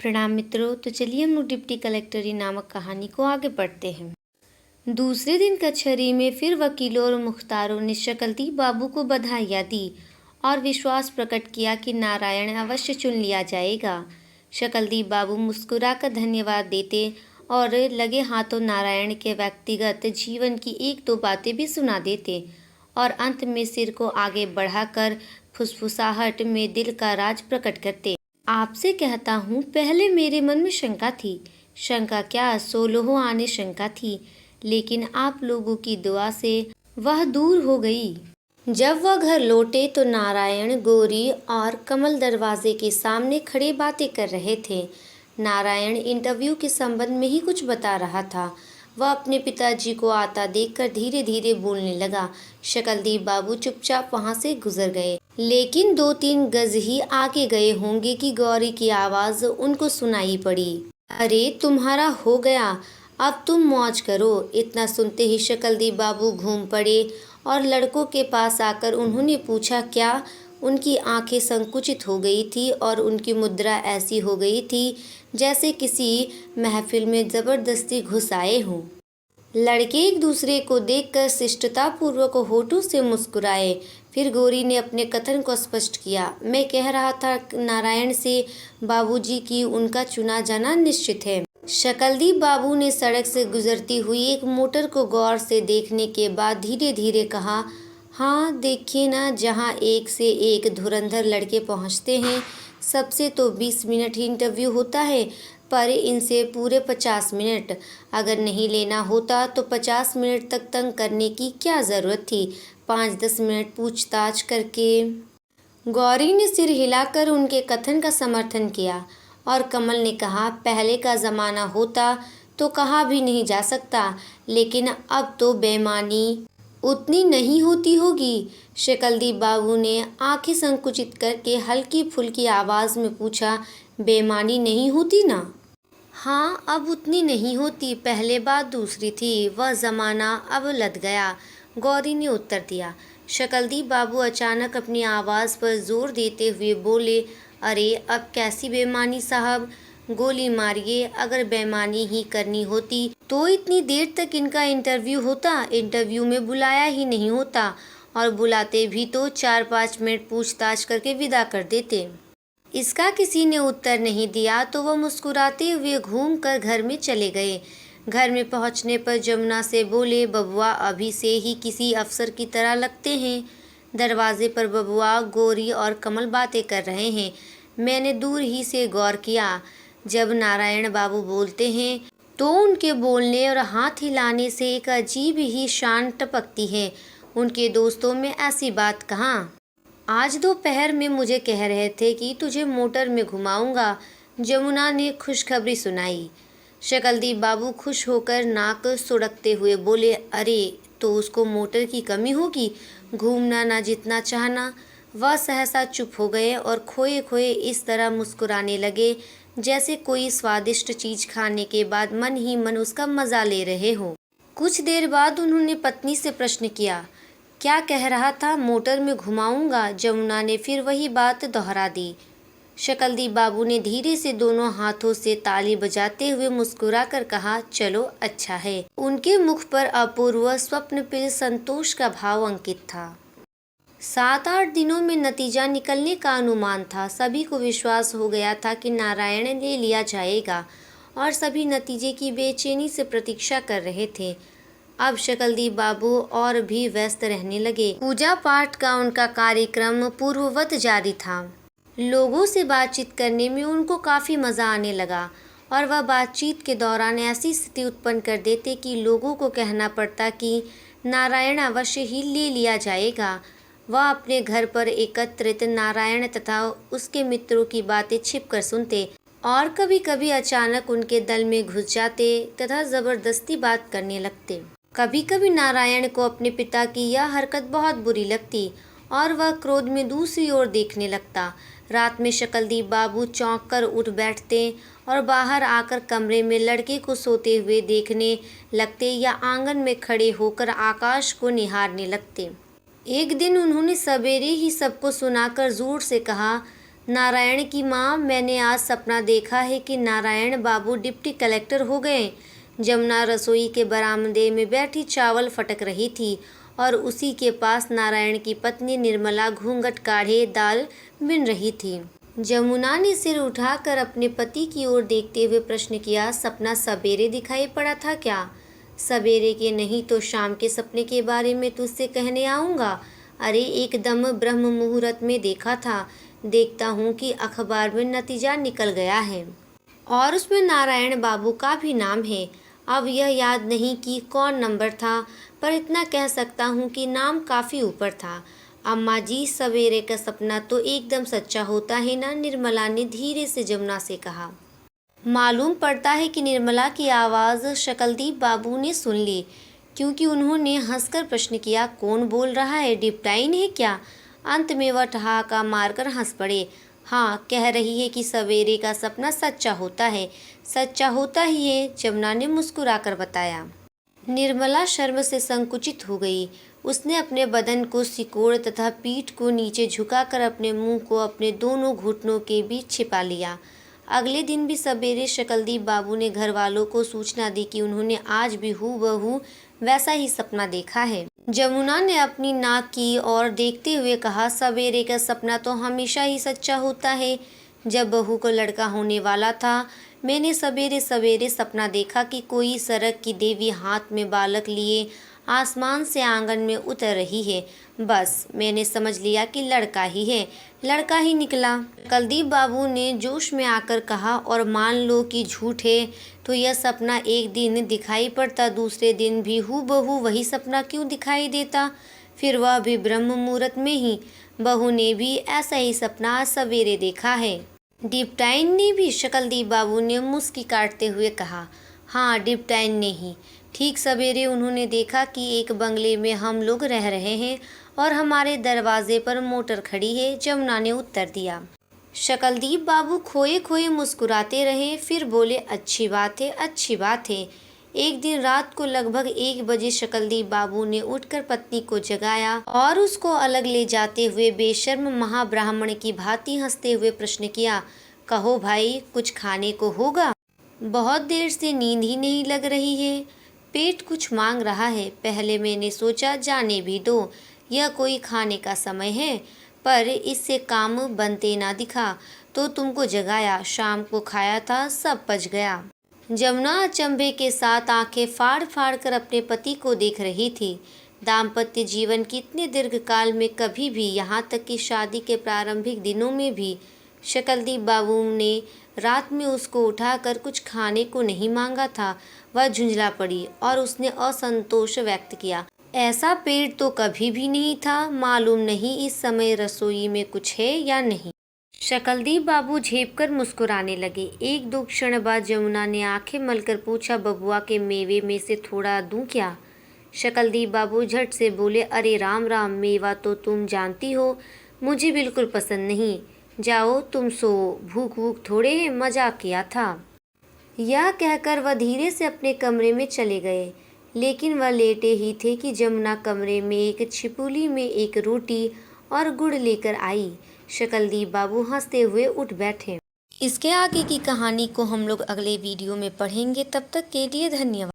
प्रणाम मित्रों। तो चलिए हम लोग डिप्टी कलेक्टरी नामक कहानी को आगे पढ़ते हैं। दूसरे दिन कचहरी में फिर वकीलों और मुख्तारों ने शकलदीप बाबू को बधाइयाँ दी और विश्वास प्रकट किया कि नारायण अवश्य चुन लिया जाएगा। शकलदीप बाबू मुस्कुराकर धन्यवाद देते और लगे हाथों नारायण के व्यक्तिगत जीवन की एक दो बातें भी सुना देते और अंत में सिर को आगे बढ़ाकर फुसफुसाहट में दिल का राज प्रकट करते। आपसे कहता हूँ, पहले मेरे मन में शंका थी। शंका क्या, 16 आने शंका थी, लेकिन आप लोगों की दुआ से वह दूर हो गई। जब वह घर लौटे तो नारायण, गौरी और कमल दरवाजे के सामने खड़े बातें कर रहे थे। नारायण इंटरव्यू के संबंध में ही कुछ बता रहा था। वह अपने पिताजी को आता देखकर धीरे धीरे बोलने लगा। शकलदीप बाबू चुपचाप वहां से गुजर गए, लेकिन 2-3 गज ही आगे गए होंगे कि गौरी की आवाज उनको सुनाई पड़ी। अरे तुम्हारा हो गया, अब तुम मौज करो। इतना सुनते ही शकलदीप बाबू घूम पड़े और लड़कों के पास आकर उन्होंने पूछा क्या। उनकी आंखें संकुचित हो गई थी और उनकी मुद्रा ऐसी हो गई थी जैसे किसी महफिल में जबरदस्ती घुस आए हों। लड़के एक दूसरे को देखकर शिष्टतापूर्वक होठों से मुस्कुराए। फिर गौरी ने अपने कथन को स्पष्ट किया। मैं कह रहा था नारायण से बाबूजी की उनका चुना जाना निश्चित है। शकलदीप बाबू ने सड़क से गुजरती हुई एक मोटर को गौर से देखने के बाद धीरे धीरे कहा, हाँ देखिए ना, जहाँ एक से एक धुरंधर लड़के पहुँचते हैं। सबसे तो 20 मिनट ही इंटरव्यू होता है, पर इनसे पूरे 50 मिनट। अगर नहीं लेना होता तो 50 मिनट तक तंग करने की क्या ज़रूरत थी। 5-10 मिनट पूछताछ करके। गौरी ने सिर हिलाकर उनके कथन का समर्थन किया और कमल ने कहा, पहले का ज़माना होता तो कहा भी नहीं जा सकता, लेकिन अब तो बेईमानी उतनी नहीं होती होगी। शकलदीप बाबू ने आंखें संकुचित करके हल्की फुल्की आवाज़ में पूछा, बेईमानी नहीं होती ना? हाँ, अब उतनी नहीं होती। पहले बात दूसरी थी, वह ज़माना अब लद गया, गौरी ने उत्तर दिया। शकलदीप बाबू अचानक अपनी आवाज़ पर जोर देते हुए बोले, अरे अब कैसी बेईमानी साहब, गोली मारिए। अगर बेईमानी ही करनी होती तो इतनी देर तक इनका इंटरव्यू होता। इंटरव्यू में बुलाया ही नहीं होता, और बुलाते भी तो 4-5 मिनट पूछताछ करके विदा कर देते। इसका किसी ने उत्तर नहीं दिया तो वह मुस्कुराते हुए घूमकर घर में चले गए। घर में पहुंचने पर जमुना से बोले, बबुआ अभी से ही किसी अफसर की तरह लगते हैं। दरवाजे पर बबुआ, गौरी और कमल बातें कर रहे हैं। मैंने दूर ही से गौर किया, जब नारायण बाबू बोलते हैं तो उनके बोलने और हाथ हिलाने से एक अजीब ही शान टपकती है। उनके दोस्तों में ऐसी बात कहाँ। आज दोपहर में मुझे कह रहे थे कि तुझे मोटर में घुमाऊंगा, जमुना ने खुशखबरी सुनाई। शकलदीप बाबू खुश होकर नाक सुड़कते हुए बोले, अरे तो उसको मोटर की कमी होगी, घूमना ना जितना चाहना। वह सहसा चुप हो गए और खोए खोए इस तरह मुस्कुराने लगे जैसे कोई स्वादिष्ट चीज खाने के बाद मन ही मन उसका मजा ले रहे हो। कुछ देर बाद उन्होंने पत्नी से प्रश्न किया, क्या कह रहा था, मोटर में घुमाऊंगा? जमुना ने फिर वही बात दोहरा दी। शकलदीप बाबू ने धीरे से दोनों हाथों से ताली बजाते हुए मुस्कुराकर कहा, चलो अच्छा है। उनके मुख पर अपूर्व स्वप्नपिल संतोष का भाव अंकित था। 7-8 दिनों में नतीजा निकलने का अनुमान था। सभी को विश्वास हो गया था कि नारायण ले लिया जाएगा और सभी नतीजे की बेचैनी से प्रतीक्षा कर रहे थे। अब शकलदीप बाबू और भी व्यस्त रहने लगे। पूजा पाठ का उनका कार्यक्रम पूर्ववत जारी था। लोगों से बातचीत करने में उनको काफ़ी मज़ा आने लगा और वह बातचीत के दौरान ऐसी स्थिति उत्पन्न कर देते कि लोगों को कहना पड़ता कि नारायण अवश्य ही ले लिया जाएगा। वह अपने घर पर एकत्रित नारायण तथा उसके मित्रों की बातें छिपकर सुनते और कभी कभी अचानक उनके दल में घुस जाते तथा ज़बरदस्ती बात करने लगते। कभी कभी नारायण को अपने पिता की यह हरकत बहुत बुरी लगती और वह क्रोध में दूसरी ओर देखने लगता। रात में शकलदीप बाबू चौंक कर उठ बैठते और बाहर आकर कमरे में लड़के को सोते हुए देखने लगते या आंगन में खड़े होकर आकाश को निहारने लगते। एक दिन उन्होंने सवेरे ही सबको सुनाकर जोर से कहा, नारायण की माँ, मैंने आज सपना देखा है कि नारायण बाबू डिप्टी कलेक्टर हो गए। जमुना रसोई के बरामदे में बैठी चावल फटक रही थी और उसी के पास नारायण की पत्नी निर्मला घूंघट काढ़े दाल बिन रही थी। जमुना ने सिर उठाकर अपने पति की ओर देखते हुए प्रश्न किया, सपना सवेरे दिखाई पड़ा था क्या? सवेरे के नहीं तो शाम के सपने के बारे में तुझसे कहने आऊँगा। अरे एकदम ब्रह्म मुहूर्त में देखा था। देखता हूँ कि अखबार में नतीजा निकल गया है और उसमें नारायण बाबू का भी नाम है। अब यह याद नहीं कि कौन नंबर था, पर इतना कह सकता हूँ कि नाम काफ़ी ऊपर था। अम्मा जी, सवेरे का सपना तो एकदम सच्चा होता है ना? निर्मला ने धीरे से जमुना से कहा। मालूम पड़ता है कि निर्मला की आवाज़ शकलदीप बाबू ने सुन ली, क्योंकि उन्होंने हंसकर प्रश्न किया, कौन बोल रहा है? डिप्टाइन है क्या? अंत में वह ठहाका मारकर हंस पड़े। हाँ, कह रही है कि सवेरे का सपना सच्चा होता है। सच्चा होता ही है, जमुना ने मुस्कुराकर बताया। निर्मला शर्म से संकुचित हो गई। उसने अपने बदन को सिकोड़ तथा पीठ को नीचे झुकाकर अपने मुंह को अपने दोनों घुटनों के बीच छिपा लिया। अगले दिन भी सवेरे शकलदीप बाबू ने घर वालों को सूचना दी कि उन्होंने आज भी हूबहू वैसा ही सपना देखा है। जमुना ने अपनी नाक की ओर देखते हुए कहा, सवेरे का सपना तो हमेशा ही सच्चा होता है। जब बहू को लड़का होने वाला था, मैंने सवेरे सवेरे सपना देखा कि कोई सड़क की देवी हाथ में बालक लिए आसमान से आंगन में उतर रही है। बस मैंने समझ लिया कि लड़का ही है। लड़का ही निकला। कुलदीप बाबू ने जोश में आकर कहा, और मान लो कि झूठ है तो यह सपना एक दिन दिखाई पड़ता, दूसरे दिन भी हूबहू वही सपना क्यों दिखाई देता? फिर वह भी ब्रह्म मुहूर्त में ही। बहू ने भी ऐसा ही सपना आज सवेरे देखा है। डिप्टाइन ने भी? शकलदीप बाबू ने मुस्की काटते हुए कहा। हाँ, डिप्टाइन ने ही। ठीक सवेरे उन्होंने देखा कि एक बंगले में हम लोग रह रहे हैं और हमारे दरवाजे पर मोटर खड़ी है। जमुना ने उत्तर दिया। शकलदीप बाबू खोए खोए मुस्कुराते रहे, फिर बोले, अच्छी बात है, अच्छी बात है। एक दिन रात को लगभग 1 बजे शकलदीप बाबू ने उठकर पत्नी को जगाया और उसको अलग ले जाते हुए बेशर्म महाब्राह्मण की भांति हंसते हुए प्रश्न किया, कहो भाई, कुछ खाने को होगा? बहुत देर से नींद ही नहीं लग रही है, पेट कुछ मांग रहा है। पहले मैंने सोचा जाने भी दो, यह कोई खाने का समय है, पर इससे काम बनते ना दिखा तो तुमको जगाया। शाम को खाया था, सब पच गया। जमुना अचंभे के साथ आंखें फाड़ फाड़ कर अपने पति को देख रही थी। दाम्पत्य जीवन की इतने दीर्घकाल में कभी भी, यहाँ तक कि शादी के प्रारंभिक दिनों में भी, शकलदीप बाबू ने रात में उसको उठाकर कुछ खाने को नहीं मांगा था। वह झुंझला पड़ी और उसने असंतोष व्यक्त किया, ऐसा पेट तो कभी भी नहीं था। मालूम नहीं इस समय रसोई में कुछ है या नहीं। शकलदीप बाबू झेपकर मुस्कुराने लगे। 1-2 क्षण बाद जमुना ने आंखें मलकर पूछा, बबुआ के मेवे में से थोड़ा दूं क्या? शकलदीप बाबू झट से बोले, अरे राम राम, मेवा तो तुम जानती हो मुझे बिल्कुल पसंद नहीं। जाओ तुम सो, भूख वूख थोड़े है, मजाक किया था। यह कहकर वह धीरे से अपने कमरे में चले गए। लेकिन वह लेटे ही थे कि जमुना कमरे में एक छिपुली में एक रोटी और गुड़ लेकर आई। शकलदीप बाबू हंसते हुए उठ बैठे। इसके आगे की कहानी को हम लोग अगले वीडियो में पढ़ेंगे। तब तक के लिए धन्यवाद।